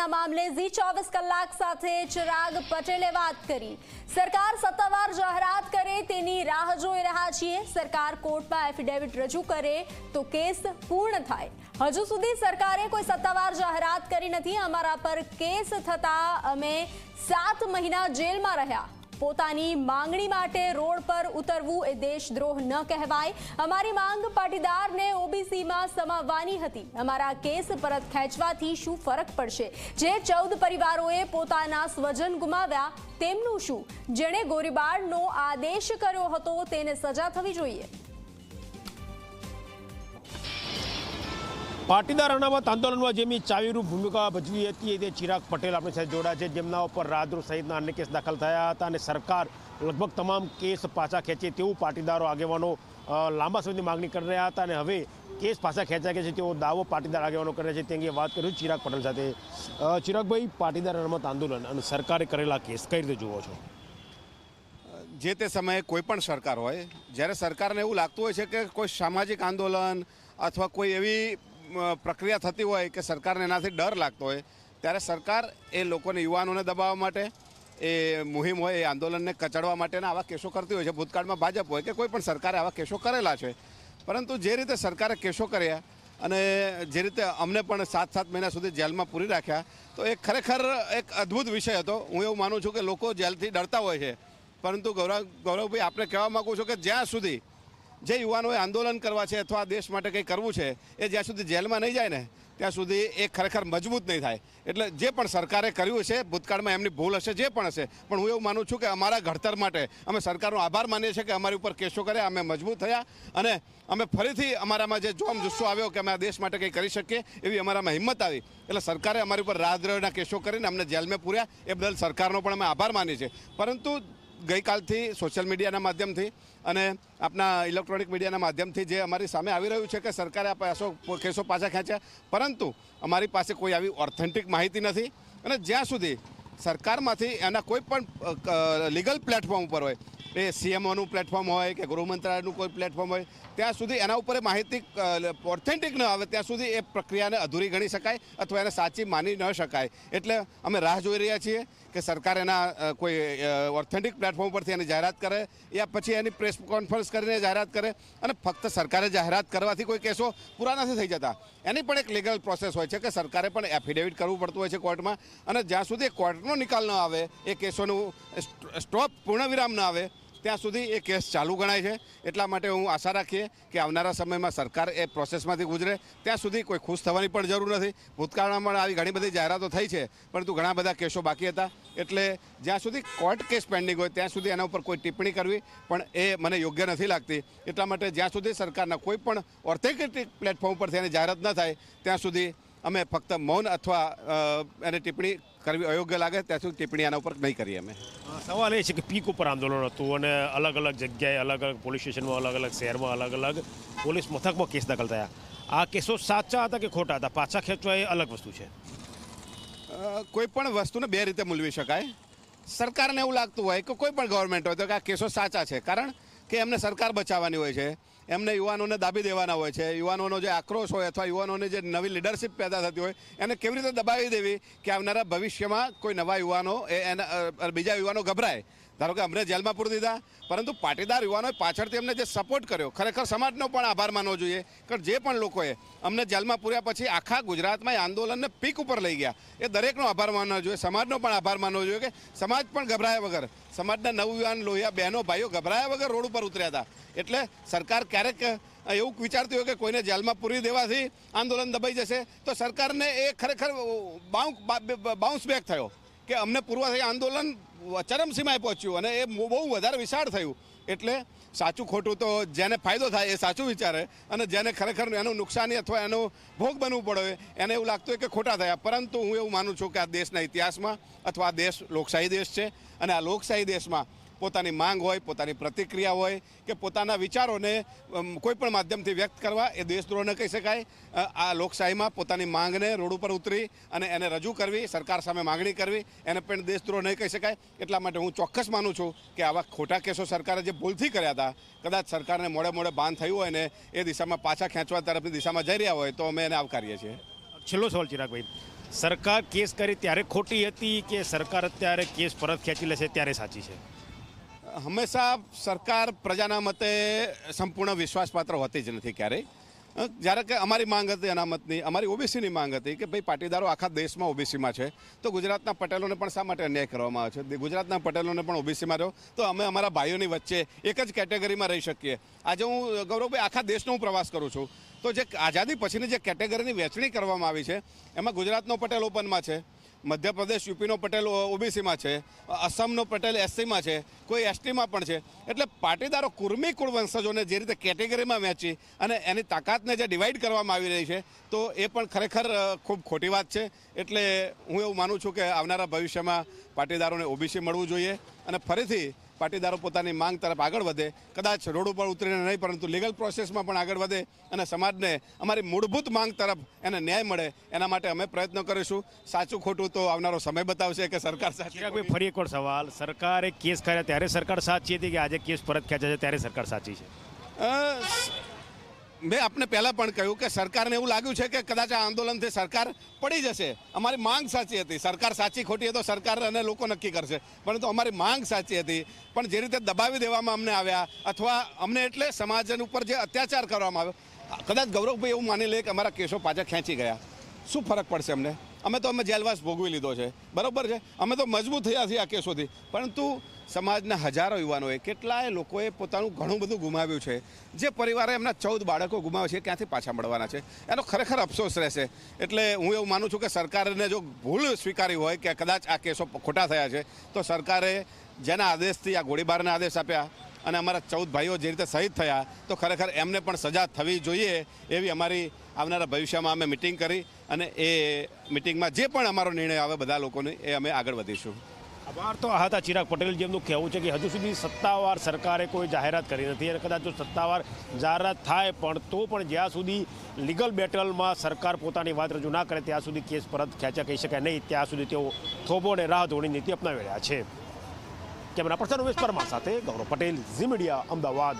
પાટીદારના મામલે ઝી 24 કલાક સાથે ચિરાગ પટેલે વાત કરી। સરકાર સત્તાવાર જાહેરાત કરે તેની રાહ જોઈ રહ્યા છીએ। સરકાર કોર્ટમાં એફિડેવિટ રજૂ કરે તો કેસ પૂર્ણ થાય। હજુ સુધી સરકારે કોઈ સત્તાવાર જાહેરાત કરી નથી। અમારા પર કેસ થતા અમે 7 મહિના જેલમાં રહ્યા। પોતાની માંગણી માટે રોડ પર ઉતરવું એ દેશદ્રોહ ન કહેવાય। અમારી માંગ પાટીદારને ઓબીસીમાં સમાવવાની હતી। અમારા કેસ પરત ખેંચવાથી શું ફરક પડશે? જે 14 પરિવારોએ પોતાના સ્વજન ગુમાવ્યા તેમનું શું? જેણે ગોળીબારનો આદેશ કર્યો હતો તેને સજા થવી જોઈએ। પાટીદાર અનામત આંદોલનમાં જેમની ચાવીરૂપ ભૂમિકા ભજવી હતી તે ચિરાગ પટેલ આપણી સાથે જોડા છે, જેમના ઉપર રાજદ્રોહ સહિતના અન્ય કેસ દાખલ થયા હતા અને સરકાર લગભગ તમામ કેસ પાછા ખેંચે તેવું પાટીદારો આગેવાનો લાંબા સમયથી માગણી કરી રહ્યા હતા અને હવે કેસ પાછા ખેંચાઈ ગયા છે તેવો દાવો પાટીદાર આગેવાનો કરે છે। તે અંગે વાત કર્યું ચિરાગ પટેલ સાથે। ચિરાગભાઈ, પાટીદાર અનામત આંદોલન અને સરકારે કરેલા કેસ કઈ રીતે જુઓ છો? જે તે સમયે કોઈ પણ સરકાર હોય, જ્યારે સરકારને એવું લાગતું હોય છે કે કોઈ સામાજિક આંદોલન અથવા કોઈ એવી પ્રક્રિયા થતી હોય કે સરકારને એનાથી ડર લાગતો હોય, ત્યારે સરકાર એ લોકોને યુવાનોને દબાવવા માટે એ મુહિમ હોય એ આંદોલનને કચડવા માટેના આવા કેસો કરતી હોય છે। ભૂતકાળમાં ભાજપ હોય કે કોઈ પણ સરકારે આવા કેસો કરેલા છે, પરંતુ જે રીતે સરકારે કેસો કર્યા અને જે રીતે અમને પણ 7 મહિના સુધી જેલમાં પૂરી રાખ્યા, તો એ ખરેખર એક અદ્ભુત વિષય હતો। હું એવું માનું છું કે લોકો જેલથી ડરતા હોય છે, પરંતુ ગૌરવભાઈ, આપણે કહેવા માગું છું કે જ્યાં સુધી જે યુવાનોએ આંદોલન કરવા છે અથવા દેશ માટે કંઈ કરવું છે એ જ્યાં સુધી જેલમાં નહીં જાય ને ત્યાં સુધી એ ખરેખર મજબૂત નહીં થાય। એટલે જે પણ સરકારે કર્યું છે ભૂતકાળમાં એમની ભૂલ હશે, જે પણ હશે, પણ હું એવું માનું છું કે અમારા ઘડતર માટે અમે સરકારનો આભાર માનીએ છીએ કે અમારી ઉપર કેસો કર્યા, અમે મજબૂત થયા અને અમે ફરીથી અમારામાં જે જોમ જુસ્સો આવ્યો કે અમે આ દેશ માટે કંઈ કરી શકીએ એવી અમારામાં હિંમત આવી, એટલે સરકારે અમારી ઉપર રાજદ્રોહના કેસો કરીને અમને જેલમાં પૂર્યા, એ બદલ સરકારનો પણ અમે આભાર માનીએ છીએ। પરંતુ ગઈકાલથી સોશિયલ મીડિયાના માધ્યમથી અને આપણા ઇલેક્ટ્રોનિક મીડિયાના માધ્યમથી જે અમારી સામે આવી રહ્યું છે કે સરકારે આ કેસો પાછા ખેંચ્યા, પરંતુ અમારી પાસે કોઈ આવી ઓથેન્ટિક માહિતી નથી અને જ્યાં સુધી સરકારમાંથી એના કોઈ પણ લીગલ પ્લેટફોર્મ ઉપર હોય, એ સીએમઓનું પ્લેટફોર્મ હોય કે ગૃહ મંત્રાલયનું કોઈ પ્લેટફોર્મ હોય, ત્યાં સુધી એના ઉપર એ માહિતી ઓથેન્ટિક ન આવે ત્યાં સુધી એ પ્રક્રિયાને અધૂરી ગણી શકાય અથવા એને સાચી માની ન શકાય। એટલે અમે રાહ જોઈ રહ્યા છીએ કે સરકાર એના કોઈ ઓથેન્ટિક પ્લેટફોર્મ પરથી એની જાહેરાત કરે યા પછી એની પ્રેસ કોન્ફરન્સ કરીને જાહેરાત કરે। અને ફક્ત સરકારે જાહેરાત કરવાથી કોઈ કેસો પૂરા નથી થઈ જતા, એની પણ એક લીગલ પ્રોસેસ હોય છે કે સરકારે પણ એફિડેવિટ કરવું પડતું હોય છે કોર્ટમાં, અને જ્યાં સુધી કોર્ટનો નિકાલ ન આવે, એ કેસોનું સ્ટોપ પૂર્ણવિરામ ન આવે ત્યાં સુધી એ કેસ ચાલુ ગણાય છે। એટલા માટે હું આશા રાખીએ કે આવનારા સમયમાં સરકાર એ પ્રોસેસમાંથી ગુજરે, ત્યાં સુધી કોઈ ખુશ થવાની પણ જરૂર નથી। ભૂતકાળમાં પણ આવી ઘણી બધી જાહેરાતો થઈ છે, પરંતુ ઘણા બધા કેસો બાકી હતા, એટલે જ્યાં સુધી કોર્ટ કેસ પેન્ડિંગ હોય ત્યાં સુધી એના ઉપર કોઈ ટિપ્પણી કરવી પણ એ મને યોગ્ય નથી લાગતી। એટલા માટે જ્યાં સુધી સરકારના કોઈ પણ ઓથેન્ટિક પ્લેટફોર્મ પરથી એની જાહેરાત ન થાય ત્યાં સુધી અમે ફક્ત મૌન અથવા એને ટિપ્પણી કરવી અયોગ્ય લાગે ત્યાં સુધી ટિપ્પણી આના ઉપર નહીં કરીએ અમે। સવાલ એ છે કે પીક ઉપર આંદોલન હતું અને અલગ અલગ જગ્યાએ, અલગ અલગ પોલીસ સ્ટેશનમાં, અલગ અલગ શહેરમાં, અલગ અલગ પોલીસ મથકમાં કેસ દાખલ થયા। આ કેસો સાચા હતા કે ખોટા હતા? પાછા ખેંચવા એ અલગ વસ્તુ છે। કોઈ પણ વસ્તુને બે રીતે મૂલવી શકાય। સરકારને એવું લાગતું હોય કે કોઈ પણ ગવર્મેન્ટ હોય તો કે આ કેસો સાચા છે, કારણ કે એમને સરકાર બચાવવાની હોય છે, એમને યુવાનોને દાબી દેવાના હોય છે, યુવાનોનો જે આક્રોશ હોય અથવા યુવાનોની જે નવી લીડરશિપ પેદા થતી હોય એને કેવી રીતે દબાવી દેવી કે આવનારા ભવિષ્યમાં કોઈ નવા યુવાનો બીજા યુવાનો ગભરાય। ધારો કે અમને જેલમાં પૂરી દીધા, પરંતુ પાટીદાર યુવાનોએ પાછળથી અમને જે સપોર્ટ કર્યો, ખરેખર સમાજનો પણ આભાર માનવો જોઈએ, કારણ જે પણ લોકોએ અમને જેલમાં પૂર્યા પછી આખા ગુજરાતમાં એ આંદોલનને પીક ઉપર લઈ ગયા, એ દરેકનો આભાર માનવો જોઈએ, સમાજનો પણ આભાર માનવો જોઈએ કે સમાજ પણ ગભરાયા વગર, સમાજના નવયુવાન લોહિયા બહેનો ભાઈઓ ગભરાયા વગર રોડ ઉપર ઉતર્યા હતા। એટલે સરકાર ક્યારેક એવું વિચારતી હોય કે કોઈને જેલમાં પૂરી દેવાથી આંદોલન દબાઈ જશે, તો સરકારને એ ખરેખર બાઉન્સ બેક થયો કે અમને પૂરવાથી આંદોલન ચરમસીમાએ પહોંચ્યું અને એ બહુ વધારે વિશાળ થયું। એટલે સાચું ખોટું તો જેને ફાયદો થાય એ સાચું વિચારે અને જેને ખરેખર એનું નુકસાની અથવા એનો ભોગ બનવું પડે એને એવું લાગતું હોય કે ખોટા થયા। પરંતુ હું એવું માનું છું કે આ દેશના ઇતિહાસમાં અથવા આ દેશ લોકશાહી દેશ છે અને આ લોકશાહી દેશમાં પોતાની માંગ હોય, પોતાની પ્રતિક્રિયા હોય કે પોતાના વિચારોને કોઈ પણ માધ્યમથી વ્યક્ત કરવા એ દેશદ્રોહ ન કહી શકાય। આ લોકશાહીમાં પોતાની માંગને રોડ ઉપર ઉતરી અને એને રજૂ કરવી, સરકાર સામે માગણી કરવી, એને પણ દેશદ્રોહ નહીં કહી શકાય। એટલા માટે હું ચોક્કસ માનું છું કે આવા ખોટા કેસો સરકારે જે ભૂલથી કર્યા હતા, કદાચ સરકારને મોડે ભાન થયું હોય ને એ દિશામાં પાછા ખેંચવા તરફની દિશામાં જઈ રહ્યા હોય તો અમે એને આવકારીએ છીએ। છેલ્લો સવાલ ચિરાગભાઈ, સરકાર કેસ કરી ત્યારે ખોટી હતી કે સરકાર અત્યારે કેસ પરત ખેંચી લેશે ત્યારે સાચી છે? હંમેશા સરકાર પ્રજાના મતે સંપૂર્ણ વિશ્વાસપાત્ર હોતી જ નથી ક્યારેય. જ્યારે કે અમારી માંગ હતી અનામતની, અમારી ઓબીસીની માંગ હતી કે ભાઈ પાટીદારો આખા દેશમાં ઓબીસીમાં છે, તો ગુજરાતના પટેલોને પણ શા માટે અન્યાય કરવામાં આવે છે? ગુજરાતના પટેલોને પણ ઓબીસીમાં રહો તો અમે અમારા ભાઈઓની વચ્ચે એક જ કેટેગરીમાં રહી શકીએ. આજે હું ગૌરવભાઈ આખા દેશનો હું પ્રવાસ કરું છું, તો જે આઝાદી પછીની જે કેટેગરીની વહેંચણી કરવામાં આવી છે એમાં ગુજરાતનો પટેલ ઓપનમાં છે, મધ્યપ્રદેશ યુપીનો પટેલ ઓબીસીમાં છે, અસમનો પટેલ એસસીમાં છે, કોઈ એસટીમાં પણ છે. એટલે પાટીદારો કુર્મી કુળ વંશજોને જે રીતે કેટેગરીમાં વહેંચી અને એની તાકાતને જે ડિવાઈડ કરવામાં આવી રહી છે, તો એ પણ ખરેખર ખૂબ ખોટી વાત છે. એટલે હું એવું માનું છું કે આવનારા ભવિષ્યમાં પાટીદારોને ઓબીસી મળવું જોઈએ અને ફરીથી પાટીદારો પોતાની માંગ તરફ આગળ વધે, કદાચ રોડ ઉપર ઉતરીને નહીં પરંતુ લીગલ પ્રોસેસમાં પણ આગળ વધે અને સમાજને અમારી મૂળભૂત માંગ તરફ એને ન્યાય મળે એના માટે અમે પ્રયત્ન કરીશું. સાચું ખોટું તો આવનારો સમય બતાવશે કે સરકાર સાચી. ચિરાગભાઈ, ફરી એકવાર સવાલ, સરકારે કેસ કર્યા ત્યારે સરકાર સાચી હતી કે આજે કેસ પરત ખેંચ્યા છે ત્યારે સરકાર સાચી છે? મેં આપને પહેલાં પણ કહ્યું કે સરકારને એવું લાગ્યું છે કે કદાચ આ આંદોલનથી સરકાર પડી જશે. અમારી માંગ સાચી હતી. સરકાર સાચી ખોટી એ તો સરકાર અને લોકો નક્કી કરશે, પરંતુ અમારી માંગ સાચી હતી. પણ જે રીતે દબાવી દેવામાં અમને આવ્યા અથવા અમને એટલે સમાજ ઉપર જે અત્યાચાર કરવામાં આવ્યો, કદાચ ગૌરવભાઈ એવું માની લે કે અમારા કેસો પાછા ખેંચી ગયા, શું ફરક પડશે અમને? અમે જેલવાસ ભોગવી લીધો છે, બરાબર છે, અમે તો મજબૂત થયા છીએ આ કેસોથી. પરંતુ સમાજના હજારો યુવાનોએ, કેટલાય લોકોએ પોતાનું ઘણું બધું ગુમાવ્યું છે. જે પરિવારે એમના 14 બાળકો ગુમાવ્યા છે, ક્યાંથી પાછા મળવાના છે? એનો ખરેખર અફસોસ રહેશે. એટલે હું એવું માનું છું કે સરકારને જો ભૂલ સ્વીકારી હોય કે કદાચ આ કેસો ખોટા થયા છે, તો સરકારે જેના આદેશથી આ ગોળીબારના આદેશ આપ્યા અને અમારા 14 ભાઈઓ જે રીતે શહીદ થયા, તો ખરેખર એમને પણ સજા થવી જોઈએ એવી અમારી આવનારા ભવિષ્યમાં અમે મિટિંગ કરી અને એ મિટિંગમાં જે પણ અમારો નિર્ણય આવે બધા લોકોને એ અમે આગળ વધીશું. આભાર. તો આ હતા ચિરાગ પટેલ, જેમનું કહેવું છે કે હજુ સુધી સત્તાવાર સરકારે કોઈ જાહેરાત કરી નથી અને કદાચ જો સત્તાવાર જાહેરાત થાય પણ તો પણ જ્યાં સુધી લીગલ બેટલમાં સરકાર પોતાની વાત રજૂ ના કરે ત્યાં સુધી કેસ પરત ખેંચ્યા કહી શકાય નહીં. ત્યાં સુધી તેઓ થોભો અને રાહ જોવાની નીતિ અપનાવી રહ્યા છે. કેમેરા પર્સન ઉમેશ પરમાર સાથે ગૌરવ પટેલ, ઝી મીડિયા, અમદાવાદ.